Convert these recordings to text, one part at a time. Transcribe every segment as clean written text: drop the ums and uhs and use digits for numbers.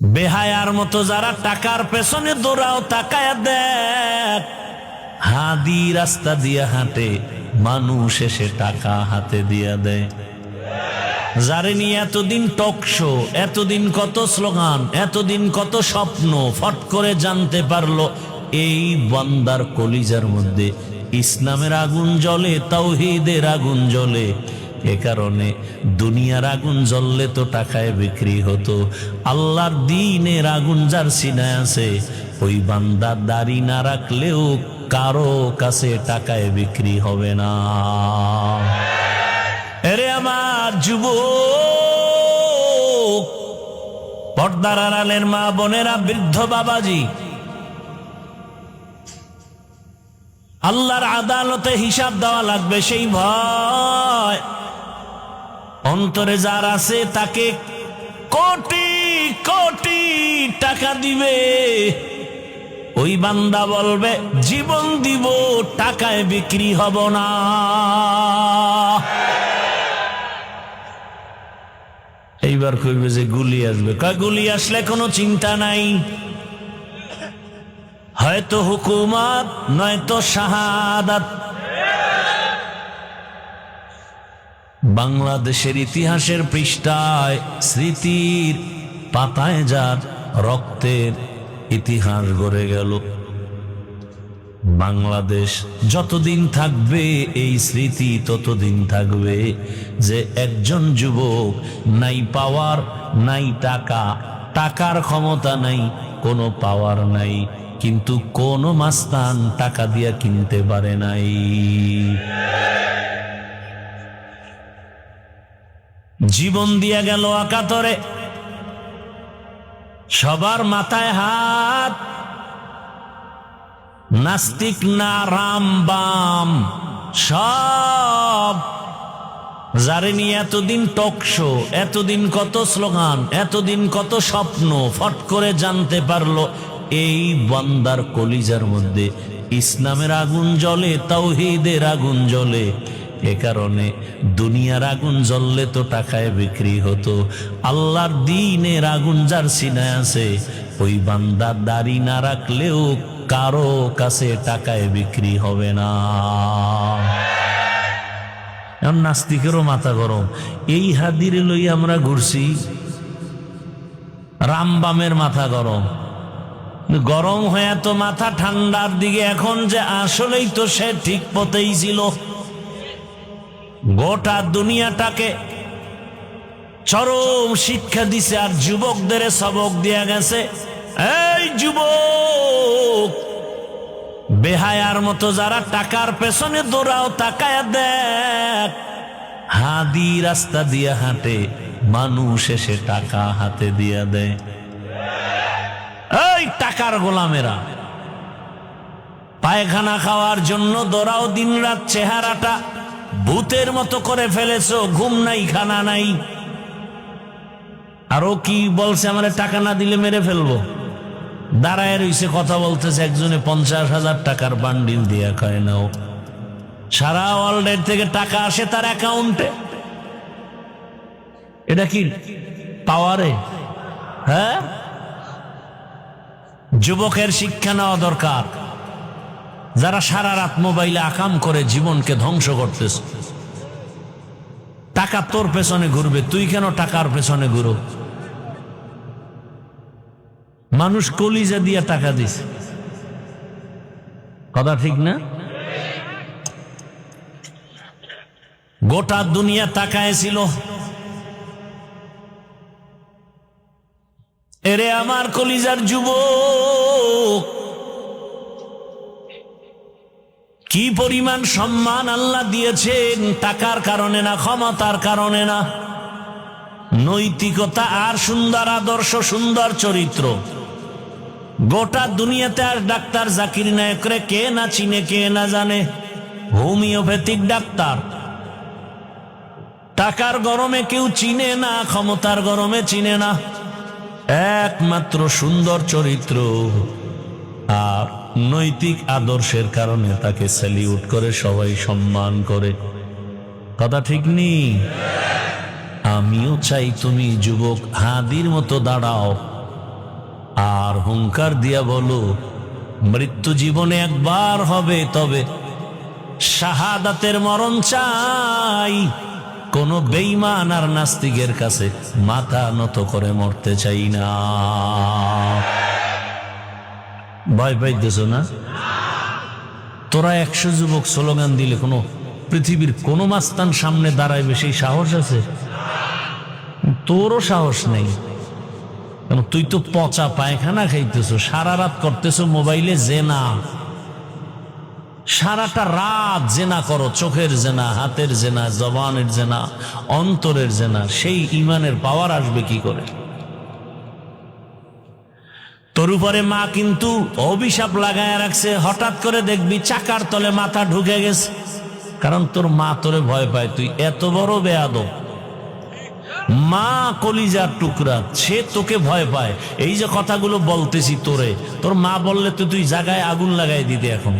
বেহায়ার মতো যারা টাকার পেছনে দৌড়াও, তাকায়া দেখ, হাদি রাস্তা দিয়ে হাঁটে, মানুষ এসে টাকা হাতে দিয়া দেয়। যারে নিয়ে এতদিন টক শো, এতদিন কত স্লোগান, এতদিন কত স্বপ্ন, ফট করে জানতে পারলো এই বান্দার কলিজার মধ্যে ইসলামের আগুন জ্বলে, তাওহীদের আগুন জ্বলে। এ কারণে দুনিয়ার আগুন জ্বললে তো টাকায় বিক্রি হতো, আল্লাহর দ্বীনের আগুন যার সিনায় আছে, ওই বান্দা দাড়ি না রাখলেও কারো কাছে টাকায় বিক্রি হবে না। এরে আমার যুবক, পর্দার আড়ালের মা বোনেরা, বৃদ্ধ বাবাজি, আল্লাহর আদালতে হিসাব দেওয়া লাগবে, সেই ভয় অন্তরে যার আছে তাকে কোটি কোটি টাকা দিবে, ওই বান্দা বলবে জীবন দিব, টাকায় বিক্রি হব না। এইবার কইবে যে গুলি আসবে, কয় গুলি আসলে কোনো চিন্তা নাই, হয়তো হুকুমত নয়তো শাহাদাত। বাংলাদেশের ইতিহাসের পৃষ্ঠায়, স্মৃতির পাতায় যার রক্তের ইতিহাস গড়ে গেল। বাংলাদেশ যতদিন থাকবে এই স্মৃতি ততদিন থাকবে যে একজন যুবক নাই পাওয়ার, নাই টাকা, টাকার ক্ষমতা নাই, কোনো পাওয়ার নাই, কিন্তু কোন মাস্তান টাকা দিয়া কিনতে পারে নাই। জীবন দিয়া গেল একাতরে, সবার মাথায় হাত, নাস্তিক না রাম বাম সব, যারে নিয়ে এতদিন টক শো, এতদিন কত স্লোগান, এতদিন কত স্বপ্ন, ফট করে জানতে পারলো এই বান্দার কলিজার মধ্যে ইসলামের আগুন জ্বলে, তাওহীদের আগুন জ্বলে। এ কারণে দুনিয়ার আগুন জ্বললে তো টাকায় বিক্রি হতো, আল্লাহর দ্বীনের আগুন যার সিনায় আছে, ওই বান্দা দাড়ি না রাখলেও কারো কাছে টাকায় বিক্রি হবে না। এখন নাস্তিকেরও মাথা গরম, এই হাদিরে লই আমরা ঘুরছি, রামবামের মাথা গরম, গরম হয়ে তো মাথা ঠান্ডার দিকে, এখন যে আসলেই তো সে ঠিক পথেই ছিল। গোটা দুনিয়াটাকে চরম শিক্ষা দিছে আর যুবকদের সবক দিয়া গেছে। এই যুবক, বেহায়ার মতো যারা টাকার পেছনে দৌড়াও, তাকায়া দেখ, হাদি রাস্তা দিয়া হাঁটে, মানুষ এসে টাকা হাতে দিয়া দেয়। এই টাকার গোলামেরা, পায়খানা খাওয়ার জন্য দৌড়াও দিন রাত, চেহারাটা ভূতের মতো করে ফেলেছো, ঘুম নাই, খানা নাই। আরো কি বলছে, আমার টাকা না দিলে মেরে ফেলবো। দাঁড়ায় রইছে, কথা বলতেছে, একজনে 50,000 টাকার বান্ডিল দিয়া কয় নাও। সারা ওয়ার্ল্ডের থেকে টাকা আসে তার অ্যাকাউন্টে। এটা কি পাওয়ারে? হ্যাঁ, যুবকের শিক্ষা নেওয়া দরকার। যারা সারা রাত মোবাইলে আকাম করে জীবনকে ধ্বংস করতেছ, টাকা তোর পেছনে ঘুরবে, তুই কেন টাকার পেছনে ঘুরো? মানুষ কলিজা দিয়া টাকা দিস, কথা ঠিক না? গোটা দুনিয়া তাকায় ছিল। এরে আমার কলিজার যুবক, কি পরিমাণ সম্মান আল্লাহ দিয়েছেন, টাকার কারণে না, ক্ষমতার কারণে না, নৈতিকতা আর সুন্দর আদর্শ, সুন্দর চরিত্র। গোটা দুনিয়াতে আর ডাক্তার জাকির নায়করে কে না চিনে, কে না জানে? Homeopathic doctor. টাকার গরমে কেউ চিনে না, ক্ষমতার গরমে চিনে না, একমাত্র সুন্দর চরিত্র আর নৈতিক আদর্শের কারণে তাকে স্যালিউট করে, সবাই সম্মান করে। কথা ঠিক নেই? আমিও চাই তুমি যুবক হাদির মতো দাঁড়াও, আর হুঙ্কার দিয়া বলো, মৃত্যু জীবনে একবার হবে, তবে শাহাদাতের মরণ চাই। কোন বেঈমান আর নাস্তিকের কাছে মাথা নত করে মরতে চাই না। ভয় পাইতেছ না? তোরা 100 যুবক স্লোগান দিলে কোনো পৃথিবীর কোন মাস্তান সামনে দাঁড়াইবে সেই সাহস আছে? তোরও সাহস নেই, কেন তুই তো পচা পায়খানা খাইতেছো, সারা রাত করতেছো মোবাইলে জেনা, সারাটা রাত জেনা করো, চোখের জেনা, হাতের জেনা, জবানের জেনা, অন্তরের জেনা। সেই ইমানের পাওয়ার আসবে কি করে? তোর উপরে মা কিন্তু অভিশাপ লাগায় রাখছে, হঠাৎ করে দেখবি চাকার তলে মাথা ঢুকে গেছে, কারণ তোর মা তোরে ভয় পায়। তুই এত বড় বেয়াদব, মা কলিজার টুকরা, সে তোকে ভয় পায়। এই যে কথাগুলো বলতেছি তোরে, তোর মা বললে তো তুই জায়গায় আগুন লাগাই দিতে। এখন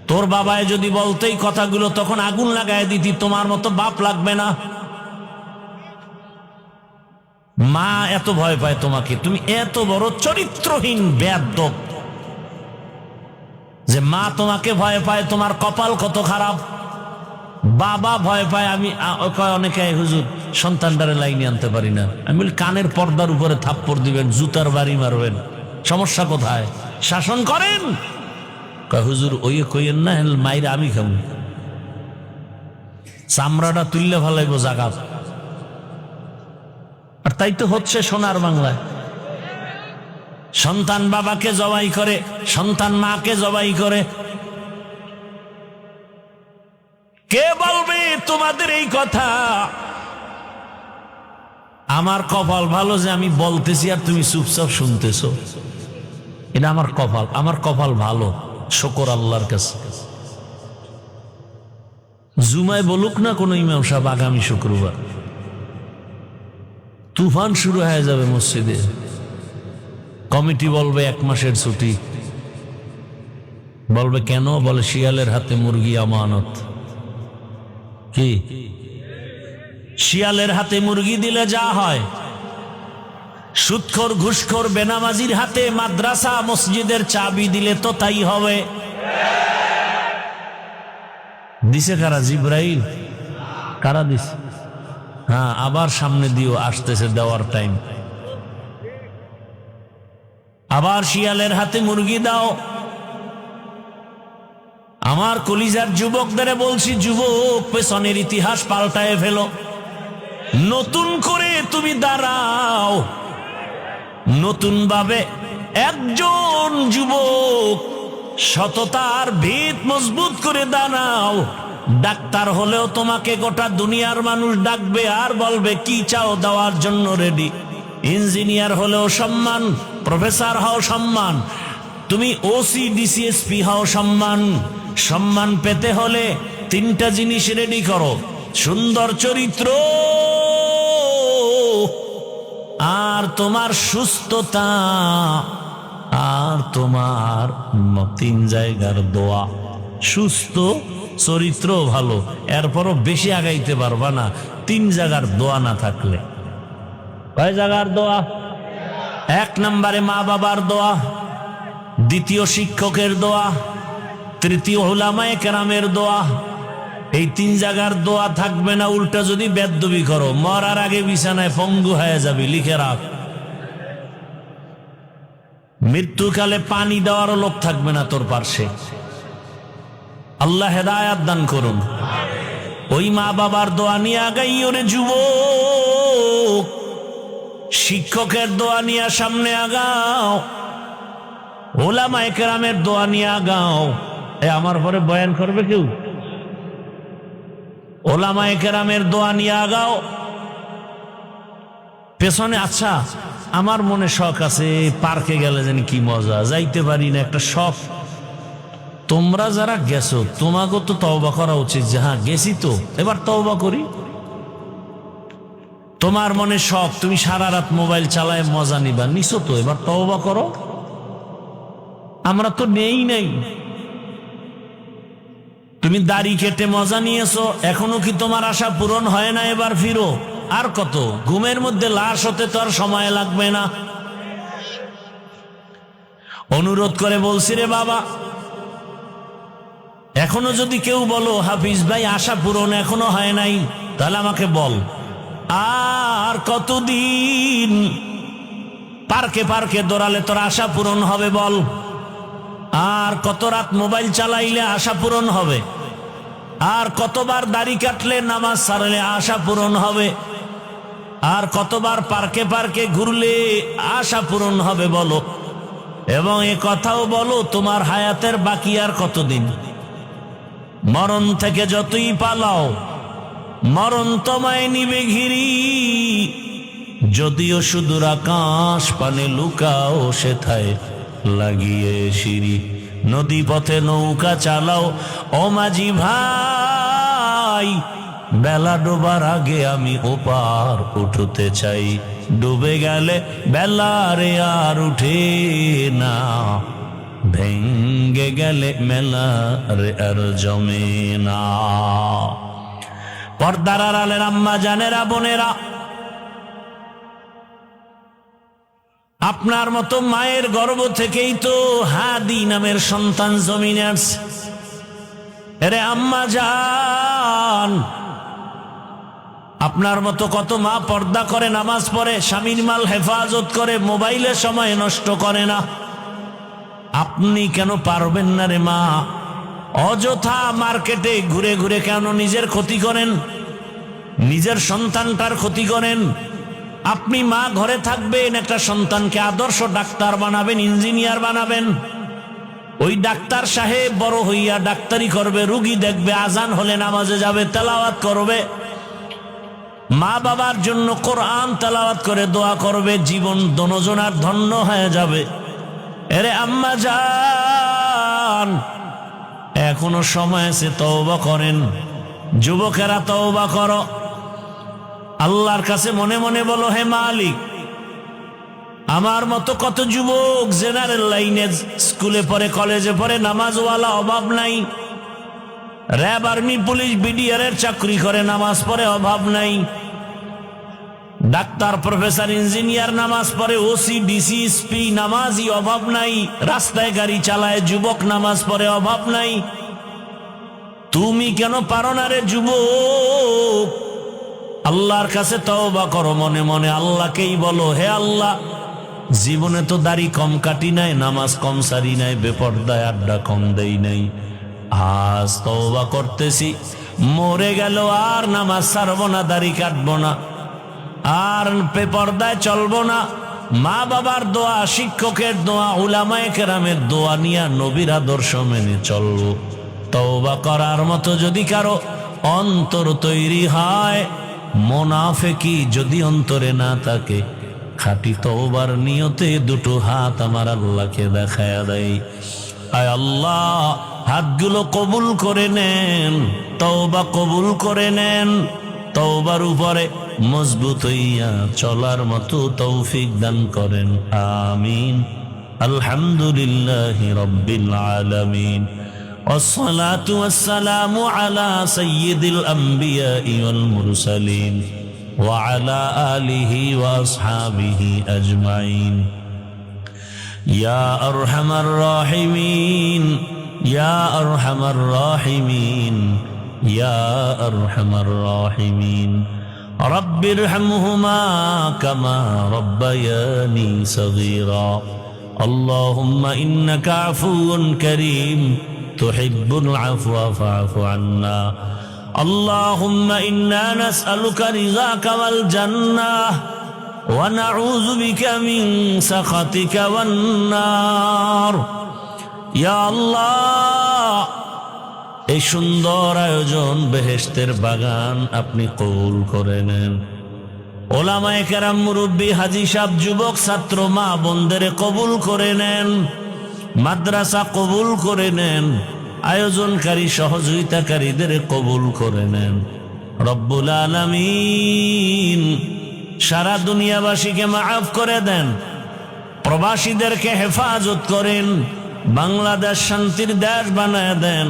তোর বাবায় যদি বলতেই কথাগুলো, তখন আগুন লাগাই দিতি। তোমার মতো বাপ লাগবে না। মা এত ভয় পায় তোমাকে, তুমি এত বড় চরিত্রহীন বেয়াদব যে মা তোমাকে ভয় পায়। তোমার কপাল কত খারাপ। বাবা ভয় পায়। আমি অনেকে, হুজুর সন্তানটারে লাইনে আনতে পারি না। আমি বলি, কানের পর্দার উপরে থাপ্পড় দিবেন, জুতার বাড়ি মারবেন, সমস্যা কোথায়? শাসন করেন। হুজুর ওই কইয়েন না, মাইরা আমি খাবো, চামড়াটা তুললে ভালাইব জাগাত। আর তাই তো হচ্ছে সোনার বাংলায়। সন্তান বাবাকে জবাই করে, সন্তান মাকে জবাই করে। কে বলবে তোমাদের এই কথা? আমার কপাল ভালো যে আমি বলতেছি আর তুমি চুপচাপ শুনতেছো। এটা আমার কপাল, আমার কপাল ভালো, শুকর আল্লাহর কাছে। জুমায় বলুক না কোন ইমাম সাহেব আগামী শুক্রবার তুফান শুরু হয়ে যাবে মসজিদে, কমিটি বলবে 1 মাসের ছুটি। বলবে কেন? বলে শিয়ালের হাতে মুরগি আমানত। কি শিয়ালের হাতে মুরগি দিলে যা হয়, সুদখোর ঘুষখোর বেনামাজির হাতে মাদ্রাসা মসজিদের চাবি দিলে তো তাই হবে। দিছে কারা? জিব্রাইল। কারা দিছে? হ্যাঁ, আবার সামনে দিও, আসতেছে দেওয়ার টাইম। আবার শিয়ালের হাতে মুরগি দাও। আমার কলিজার যুবকদের বলছি, যুবক, পেছনের ইতিহাস পাল্টায় ফেলো, নতুন করে তুমি দাঁড়াও। নতুন ভাবে একজন যুবক সততার ভিত মজবুত করে দাঁড়াও। ডাক্তার হলেও তোমাকে গোটা দুনিয়ার মানুষ ডাকবে আর বলবে কি চাও, দেওয়ার জন্য রেডি। ইঞ্জিনিয়ার হলেও সম্মান, প্রফেসর হও সম্মান, তুমি ওসি ডিসিএসপি হও সম্মান। সম্মান পেতে হলে 3টা জিনিস রেডি করো: সুন্দর চরিত্র, আর তোমার সুস্থতা, আর তোমার 3 জায়গার দোয়া। সুস্থ, চরিত্র ভালো, এরপরও বেশি আগাইতে পারবা না 3 জায়গার দোয়া না থাকলে। কয় জায়গার দোয়া? 1 নম্বরে মা বাবার দোয়া, 2য় শিক্ষকের দোয়া, 3য় উলামায়ে কেরামের দোয়া। এই 3 জায়গার দোয়া থাকবে না, উল্টা যদি বেদবি করো, মরার আগে বিছানায় পঙ্গু হয়ে যাবে। লিখে রাখ। মৃত্যুকালে পানি দেওয়ারও লোক থাকবে না তোর পার্শ্বে। আল্লাহ হেদায়াত দান করুন। ওই মা বাবার দোয়া নিয়ে আগাইও রে যুবক, শিক্ষকের দোয়া নিয়ে সামনে আগাও, উলামায়ে কেরামের দোয়া নিয়ে আগাও। আমার পরে বয়ান করবে কেউ? উলামায়ে কেরামের দোয়া নিয়ে আগাও পেছনে। আচ্ছা, আমার মনে শখ আছে, পার্কে গেলে যেন কি মজা, যাইতে পারি না, একটা শখ। তোমরা যারা গেছো তোমাকে তো তওবা করা উচিত যে হ্যাঁ গেছি তো, এবার তওবা করি। তোমার মনে শখ, তুমি সারা রাত মোবাইল চালায় মজা নিবা, নিছো তো, এবার তওবা করো। আমরা তো নেই নাই। তুমি দাড়ি কেটে মজা নিয়েছো, এখনো কি তোমার আশা পূরণ হয় না? এবার ফিরো। আর কত? ঘুমের মধ্যে লাশ হতে তো আর সময় লাগবে না। অনুরোধ করে বলছি, রে বাবা, এখনো যদি কেউ বলো হাফিজ ভাই আশা পূরণ এখনো হয় নাই, তাহলে আমাকে বল, আর কতদিন পার্কে পার্কে দৌড়ালে তোর আশা পূরণ হবে বল? আর কত রাত মোবাইল চালাইলে আশা পূরণ হবে? আর কতবার দাড়ি কাটলে নামাজ ছাড়লে আশা পূরণ হবে? আর কতবার পার্কে পার্কে ঘুরলে আশা পূরণ হবে বলো? এবং এ কথাও বলো, তোমার হায়াতের বাকি আর কতদিন? মরণ থেকে যতই পালাও, মরণ তোমায় নিবে ঘিরি, যদিও সুদূর আকাশ পানে লুকাও সেথায় লাগিয়ে সিঁড়ি। নদী পথে নৌকা চালাও ও মাঝি ভাই, বেলা ডোবার আগে আমি ওপার উঠতে চাই। ডুবে গেলে বেলা রে আর উঠে না, ভেঙ্গে গেলে মেলা রে আর জমে না। পর্দার আড়ালের আম্মা জানেরা, বোনেরা, আপনার মতো মায়ের গর্ভ থেকেই তো হাদি নামের সন্তান জমিনে আসছে। এরে আম্মা জান, আপনার মতো কত মা পর্দা করে, নামাজ পড়ে, স্বামীর মাল হেফাজত করে, মোবাইলে সময় নষ্ট করে না। আপনি কেন পারবেন না রে মা? অযথা মার্কেটে ঘুরে ঘুরে কেন নিজের ক্ষতি করেন, নিজের সন্তানটার ক্ষতি করেন? আপনি মা ঘরে থাকবেন, একটা সন্তানকে আদর্শ ডাক্তার বানাবেন, ইঞ্জিনিয়ার বানাবেন। ওই ডাক্তার সাহেব বড় হইয়া ডাক্তারি করবে, রুগী দেখবে, আজান হলে নামাজে যাবে, তেলাওয়াত করবে, মা বাবার জন্য কোরআন তেলাওয়াত করে দোয়া করবে, জীবন দনজনার ধন্য হয়ে যাবে। এরে আম্মা জান, এখনো সময় আছে, তওবা করেন। যুবকেরা তওবা করো, আল্লাহর কাছে মনে মনে বলো, হে মালিক, আমার মতো কত যুবক জেনারেল লাইনে স্কুলে পড়ে, কলেজে পড়ে, নামাজওয়ালা অভাব নাই। র্যাব, আর্মি, পুলিশ, বিডিআর এর চাকরি করে, নামাজ পড়ে, অভাব নাই। ডাক্তার, প্রফেসর, ইঞ্জিনিয়ার নামাজ পড়ে, ওসি, ডিসি, এসপি নামাজি, অভাব নাই। রাস্তায় গাড়ি চালায় যুবক, নামাজ পড়ে, অভাব নাই। তুমি কেন পারো না রে যুবক? আল্লাহর কাছে তওবা করো মনে মনে, আল্লাহকেই বলো, হে আল্লাহ, জীবনে তো দাড়ি কম কাটি নাই, নামাজ কম সারি নাই, বেপর্দায় আড্ডা কম দেই নাই। আজ তওবা করতেছি, মরে গেল আর নামাজ ছাড়বো না, দাড়ি কাটবো না, আর বেপর্দায় চলবো না। মা বাবার দোয়া, শিক্ষকের দোয়া, উলামায়ে কেরামের দোয়া নিয়ে নবীর আদর্শ মেনে চলবো। তওবা করার মতো যদি কারো অন্তর তৈরি হয়, মুনাফিকি যদি অন্তরে না থাকে, খাঁটি তওবার নিয়তে দুটো হাত আমার আল্লাহকে দেখায়া দেয়। আয় আল্লাহ, হাতগুলো কবুল করে নেন, তওবা কবুল করে নেন, তওবার উপরে মজবুত হইয়া চলার মতো তৌফিক দান করেন। আমিন। আলহামদুলিল্লাহি রাব্বিল আলামিন। والصلاة والسلام على سيد الأنبياء والمرسلين وعلى آله وأصحابه أجمعين. يا أرحم الراحمين، يا أرحم الراحمين، يا أرحم الراحمين. رب ارحمهما كما ربياني صغيرا. اللهم إنك عفو كريم تحب العفو فاعف عنا. اللهم إنا نسألك رضاك والجنة ونعوذ بك من سخطك والنار. يا الله, এই সুন্দর আয়োজন, বেহেশতের বাগান আপনি কবুল করে নেন। ওলামায়ে কেরাম, মুরব্বী, হাজী সাহেব, যুবক, ছাত্র, মা বোনদের কবুল করে নেন। মাদ্রাসা কবুল করে নেন। আয়োজনকারী, সহযোগিতাকারীদের কবুল করে নেন। রব্বুল আলামিন সারা দুনিয়াবাসীকে মাফ করে দেন। প্রবাসীদেরকে হেফাজত করেন। বাংলাদেশ শান্তির দেশ বানায় দেন।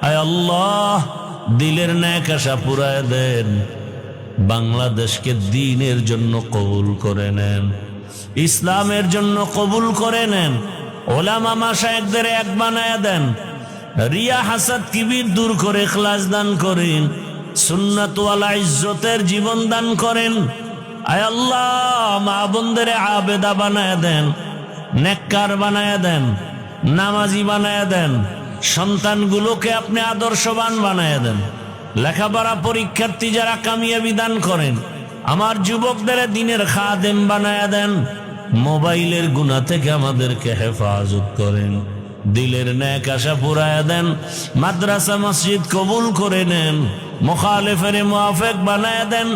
আয় আল্লাহ, দিলের ন্যাক আশা পুরায় দেন। বাংলাদেশকে দ্বীনের জন্য কবুল করে নেন, ইসলামের জন্য কবুল করে নেন। ওলামা মাশায়েখদের এক বানায়া দেন, রিয়া হাসাদ কিবির দূর করে ইখলাস দান করেন, সুন্নাত ওয়ালা ইজ্জতের জীবন দান করেন। আয় আল্লাহ, মা বোনদের আবেদা বানায়া দেন, নেককার বানায়া দেন, নামাজি বানায়া দেন, সন্তানগুলোকে আপনি আদর্শবান বানায়া দেন। লেখাপড়া পরীক্ষার্থী যারা কামিয়াবি দান করেন, আমার যুবকদের দিনের খাদেম বানায়া দেন। মোবাইলের গুনাহ থেকে আমাদেরকে হেফাজত করেন, দিলের নেক আশা পুরায়া দেন। মাদ্রাসা মসজিদ কবুল করে নেন, মুখালিফের মুআফিক বানায়া দেন।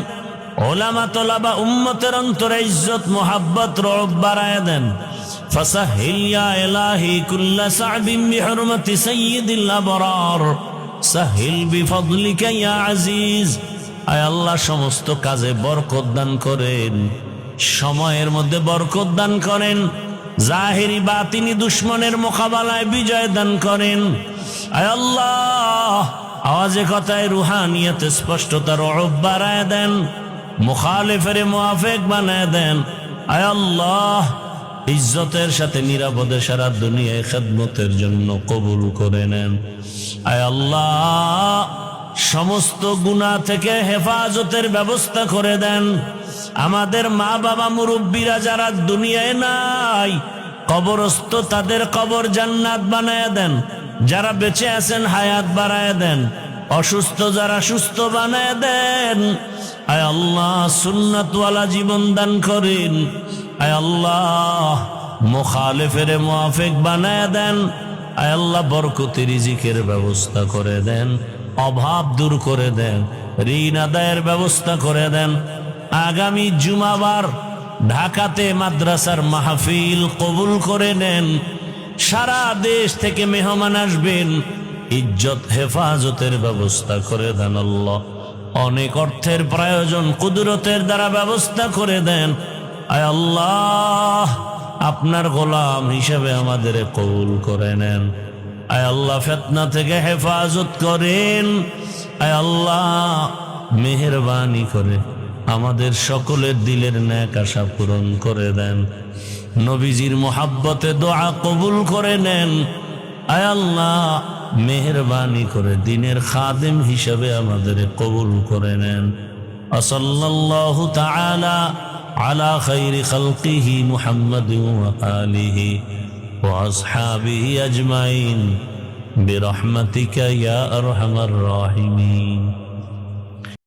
ওলামা তোলাবা উম্মতের অন্তরে ইজ্জত মোহাব্বত রব বাড়ায়া দেন। ফাসাহিল ইয়া ইলাহি কুল্লা সা'বিন বিহুরমাতি সাইয়্যিদিল আবরার সাহিল বিফদলিকা ইয়া আজিজ। আয় আল্লাহ, সমস্ত কাজে বরকত দান করেন, সময়ের মধ্যে বরকত দান করেন, জাহেরি বাতিনি দুশ্মনের মোকাবেলায় বিজয় দান করেন। আয় আল্লাহ, আওয়াজে কথায় রুহানিয়তে স্পষ্টতার রব বাড়ায় দেন, মুখালিফের মুআফিক বানায় দেন। আয় আল্লাহ, ইজ্জতের সাথে নিরাপদে সারা দুনিয়ায় খেদমতের জন্য কবুল করে নেন। আয় আল্লাহ, সমস্ত গুনাহ থেকে হেফাজতের ব্যবস্থা করে দেন। আমাদের মা বাবা মুরব্বীরা যারা দুনিয়ায় নাই, কবরস্থ, তাদের কবর জান্নাত বানায় দেন। যারা বেঁচে আছেন হায়াত বাড়ায় দেন, অসুস্থ যারা সুস্থ বানায় দেন। আয় আল্লাহ, সুন্নাত ওয়ালা জীবন দান করেন। আয় আল্লাহ, মুখালিফের মুআফিক বানায় দেন। আয় আল্লাহ, বরকতি রিজিকের ব্যবস্থা করে দেন, অভাব দূর করে দেন, ঋণ আদায়ের ব্যবস্থা করে দেন। আগামী জুমাবার ঢাকাতে মাদ্রাসার মাহফিল কবুল করে নেন। সারা দেশ থেকে মেহমান আসবেন, ইজ্জত হেফাজতের ব্যবস্থা করে দেন। আল্লাহ, অনেক অর্থের প্রয়োজন, কুদরতের দ্বারা ব্যবস্থা করে দেন। আয় আল্লাহ, আপনার গোলাম হিসেবে আমাদের কবুল করে নেন। আয় আল্লাহ, ফিতনা থেকে হেফাজত করেন। আয় আল্লাহ, মেহেরবানি করে আমাদের সকলের দিলের নেক আশা পূরণ করে দেন। নবীজির মুহাব্বতে দোয়া কবুল করে নেন। আয় আল্লাহ, মেহেরবানি করে দিনের খাদেম হিসেবে আমাদের কবুল করে নেন। সাল্লাল্লাহু তাআলা আলা খায়রি খালকিহি মুহাম্মাদিন ওয়া আলিহি ওয়া আসহাবিহি আজমাইন বিরহমাতিকা ইয়া আরহামার রাহিমিন।